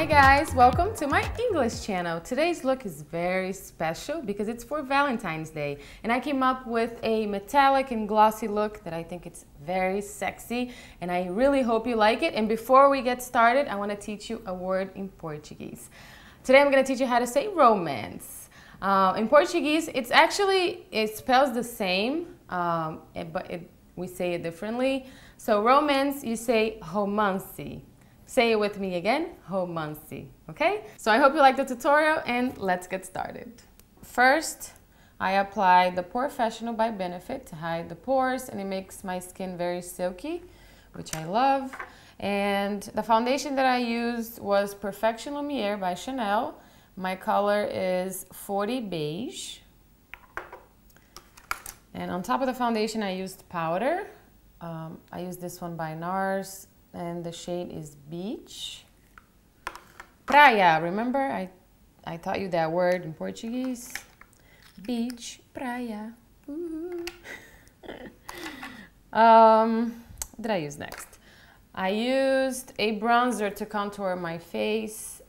Hi guys, welcome to my English channel. Today's look is very special because it's for Valentine's Day and I came up with a metallic and glossy look that I think it's very sexy and I really hope you like it. And before we get started, I want to teach you a word in Portuguese. Today I'm going to teach you how to say romance. In Portuguese, it spells the same, but we say it differently. So romance, you say romance. Say it with me again, romance, okay? So I hope you like the tutorial and let's get started. First, I apply the Porefessional by Benefit to hide the pores and it makes my skin very silky, which I love. And the foundation that I used was Perfection Lumiere by Chanel. My color is 40 Beige. And on top of the foundation, I used powder. I used this one by NARS. And the shade is Beach. Praia, remember I taught you that word in Portuguese? Beach, praia. What did I use next? I used a bronzer to contour my face.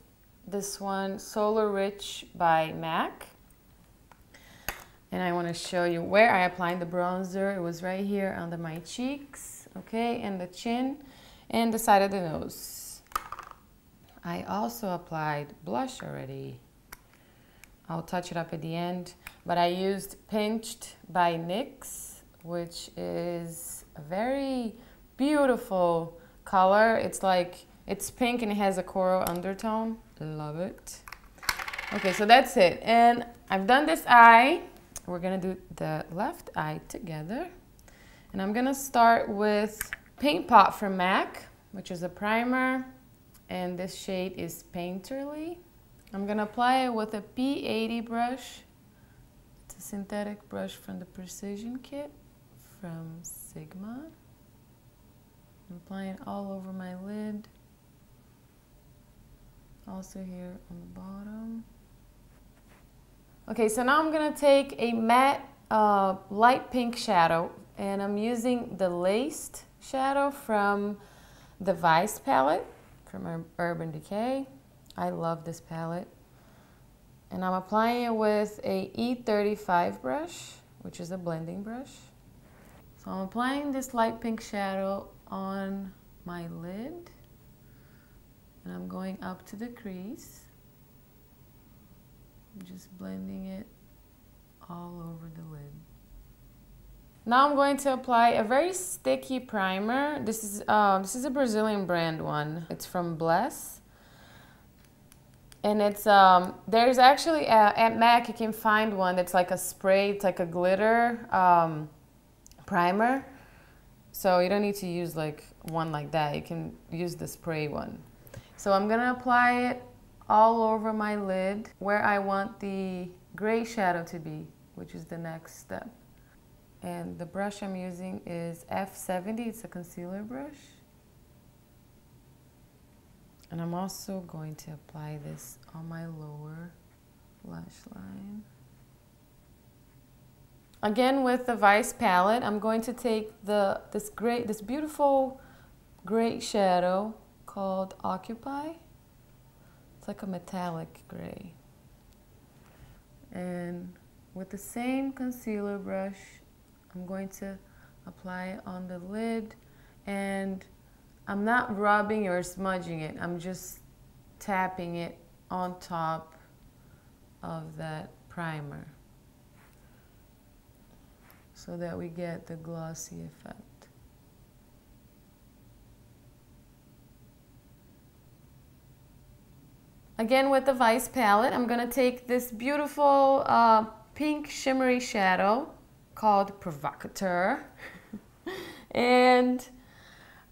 This one, Solar Rich by MAC. And I want to show you where I applied the bronzer. It was right here under my cheeks, okay, and the chin. And the side of the nose. I also applied blush already. I'll touch it up at the end, but I used Pinched by NYX, which is a very beautiful color. It's pink and it has a coral undertone. Love it. Okay, so that's it. And I've done this eye. We're gonna do the left eye together. And I'm gonna start with Paint Pot from MAC, which is a primer, and this shade is Painterly. I'm gonna apply it with a P80 brush. It's a synthetic brush from the Precision Kit from Sigma. I'm applying it all over my lid, also here on the bottom. Okay, so now I'm gonna take a matte light pink shadow, and I'm using the Laced shadow from the Vice palette from Urban Decay. I love this palette. And I'm applying it with a E35 brush, which is a blending brush. So I'm applying this light pink shadow on my lid. And I'm going up to the crease. I'm just blending it all over the lid. Now I'm going to apply a very sticky primer. This is a Brazilian brand one. It's from Bless. And it's there's actually at MAC you can find one that's like a spray, it's like a glitter primer. So you don't need to use like one like that. You can use the spray one. So I'm gonna apply it all over my lid where I want the gray shadow to be, which is the next step. And the brush I'm using is F70, it's a concealer brush. And I'm also going to apply this on my lower lash line. Again with the Vice palette, I'm going to take this beautiful gray shadow called Occupy. It's like a metallic gray. And with the same concealer brush, I'm going to apply it on the lid, and I'm not rubbing or smudging it. I'm just tapping it on top of that primer so that we get the glossy effect. Again with the Vice palette, I'm gonna take this beautiful pink shimmery shadow called Provacatuer. And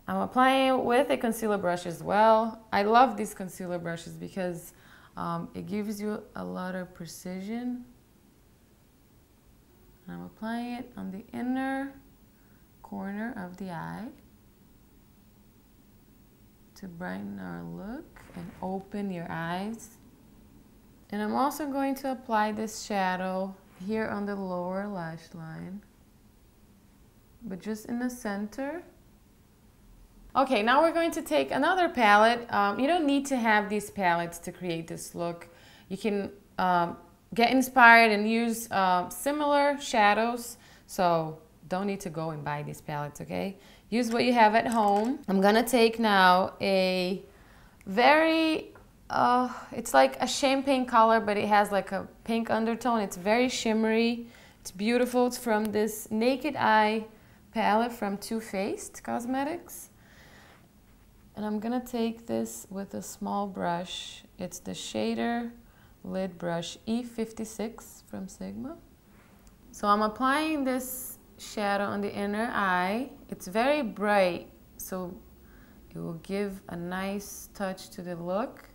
I'm applying it with a concealer brush as well. I love these concealer brushes because it gives you a lot of precision. And I'm applying it on the inner corner of the eye to brighten our look and open your eyes. And I'm also going to apply this shadow here on the lower lash line, but just in the center Okay, now we're going to take another palette. You don't need to have these palettes to create this look. You can get inspired and use similar shadows, so don't need to go and buy these palettes, okay? Use what you have at home. I'm gonna take now a very, it's like a champagne color, but it has like a pink undertone. It's very shimmery. It's beautiful. It's from this Naked Eye palette from Too Faced Cosmetics. And I'm gonna take this with a small brush. It's the shader lid brush E56 from Sigma. So I'm applying this shadow on the inner eye. It's very bright, so it will give a nice touch to the look.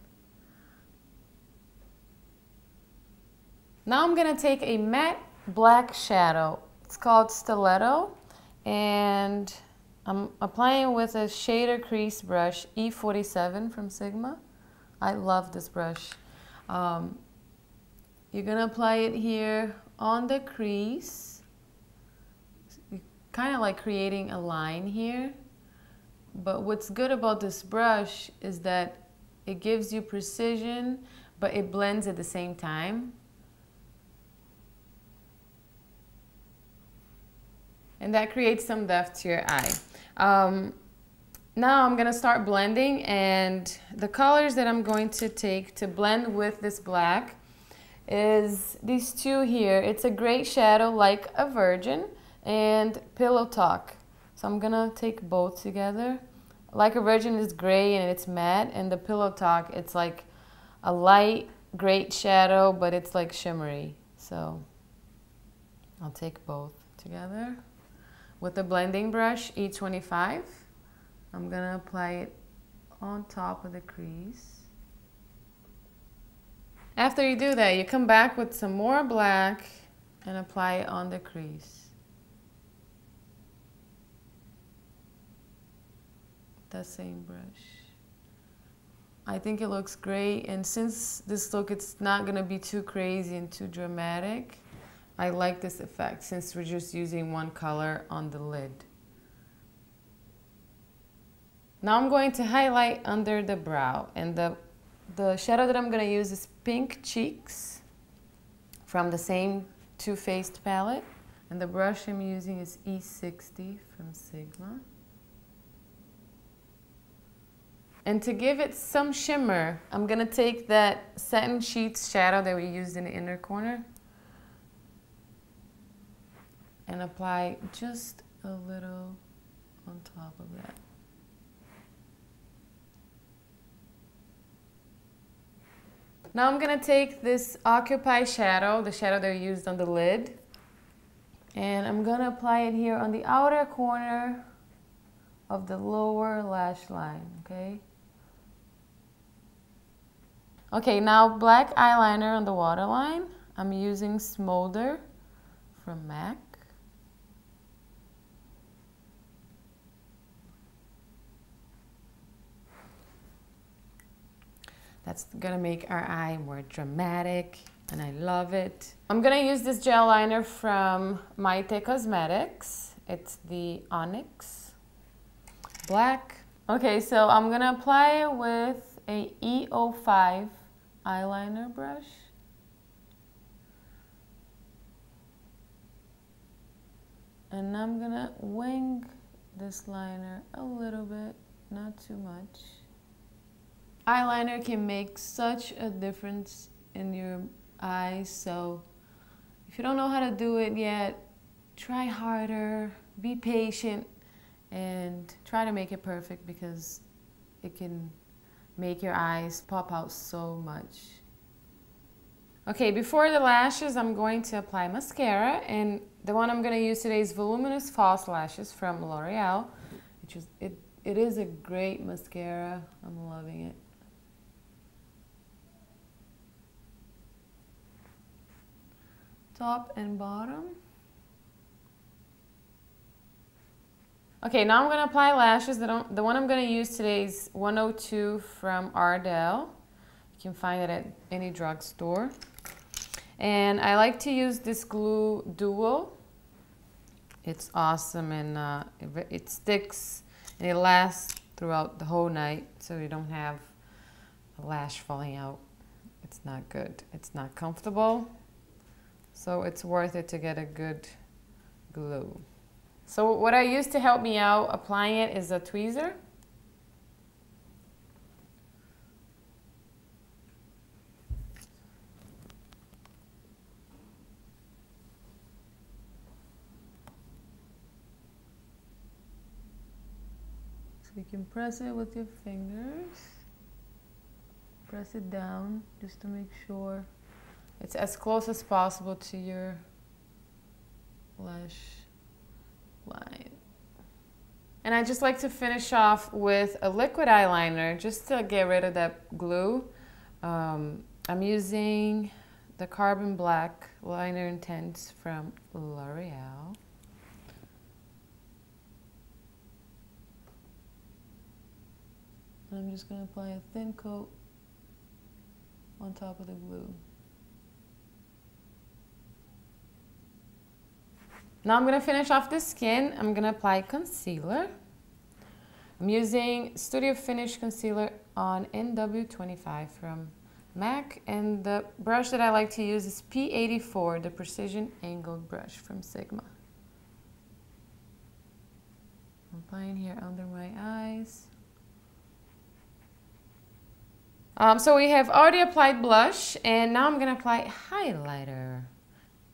Now I'm gonna take a matte black shadow. It's called Stiletto, and I'm applying with a shader crease brush, E47 from Sigma. I love this brush. You're gonna apply it here on the crease. You're kind of like creating a line here. But what's good about this brush is that it gives you precision, but it blends at the same time. And that creates some depth to your eye. Now I'm gonna start blending, and the colors that I'm going to take to blend with this black is these two here. It's a gray shadow like a virgin and Pillow Talk. So I'm gonna take both together. Like a virgin is gray and it's matte, and the Pillow Talk, it's like a light gray shadow, but it's like shimmery. So I'll take both together. With the blending brush, E25, I'm gonna apply it on top of the crease. After you do that, you come back with some more black and apply it on the crease. That same brush. I think it looks great, and since this look, it's not gonna be too crazy and too dramatic, I like this effect since we're just using one color on the lid. Now I'm going to highlight under the brow, and the shadow that I'm going to use is Pink Cheeks from the same Too Faced palette, and the brush I'm using is E60 from Sigma. And to give it some shimmer, I'm going to take that Satin Sheets shadow that we used in the inner corner and apply just a little on top of that. Now I'm gonna take this Occupy shadow, the shadow that we used on the lid, and I'm gonna apply it here on the outer corner of the lower lash line, okay? Okay, now black eyeliner on the waterline. I'm using Smoulder from MAC. That's gonna make our eye more dramatic, and I love it. I'm gonna use this gel liner from Maite Cosmetics. It's the Onyx black. Okay, so I'm gonna apply it with a E05 eyeliner brush. And I'm gonna wing this liner a little bit, not too much. Eyeliner can make such a difference in your eyes, so if you don't know how to do it yet, try harder, be patient, and try to make it perfect, because it can make your eyes pop out so much. Okay, before the lashes, I'm going to apply mascara, and the one I'm going to use today is Voluminous False Lashes from L'Oreal. It is a great mascara. I'm loving it. Top and bottom. Okay, now I'm going to apply lashes. The one I'm going to use today is 102 from Ardell. You can find it at any drugstore. And I like to use this glue duo. It's awesome, and it sticks and it lasts throughout the whole night so you don't have a lash falling out. It's not good. It's not comfortable. So it's worth it to get a good glue. So what I use to help me out applying it is a tweezer. So you can press it with your fingers. Press it down just to make sure it's as close as possible to your lash line. And I just like to finish off with a liquid eyeliner just to get rid of that glue. I'm using the Carbon Black Liner Intense from L'Oreal. And I'm just going to apply a thin coat on top of the glue. Now I'm going to finish off the skin. I'm going to apply concealer. I'm using Studio Finish Concealer on NW25 from MAC. And the brush that I like to use is P84, the Precision Angled Brush from Sigma. I'm applying here under my eyes. So we have already applied blush, and now I'm going to apply highlighter,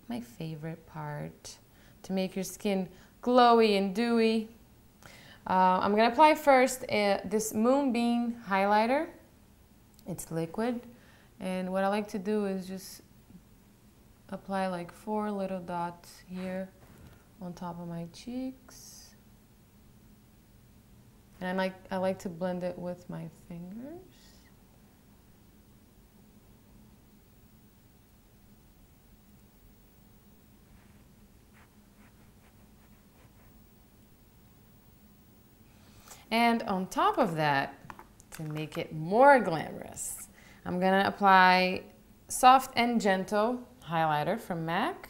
my favorite part, to make your skin glowy and dewy. I'm going to apply first this Moonbeam highlighter. It's liquid, and what I like to do is just apply like 4 little dots here on top of my cheeks. And I like to blend it with my fingers. And on top of that, to make it more glamorous, I'm gonna apply Soft and Gentle highlighter from MAC.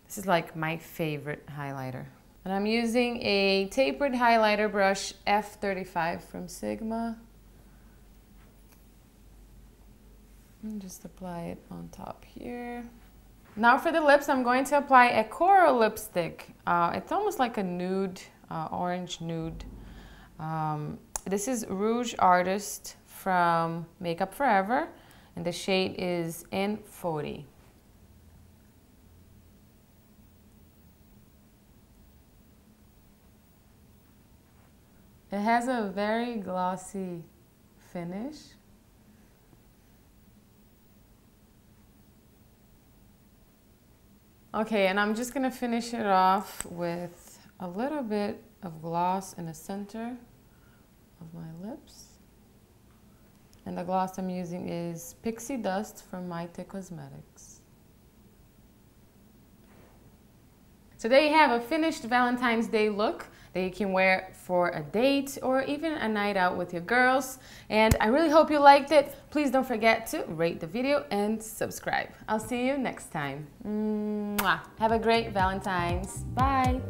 This is like my favorite highlighter. And I'm using a tapered highlighter brush, F35 from Sigma. And just apply it on top here. Now for the lips, I'm going to apply a coral lipstick. It's almost like a nude, orange nude. This is Rouge Artist from Makeup Forever, and the shade is N40. It has a very glossy finish. Okay, and I'm just gonna finish it off with a little bit of gloss in the center of my lips. And the gloss I'm using is Pixie Dust from Maite Cosmetics. So there you have a finished Valentine's Day look that you can wear for a date or even a night out with your girls. And I really hope you liked it. Please don't forget to rate the video and subscribe. I'll see you next time. Mwah. Have a great Valentine's. Bye.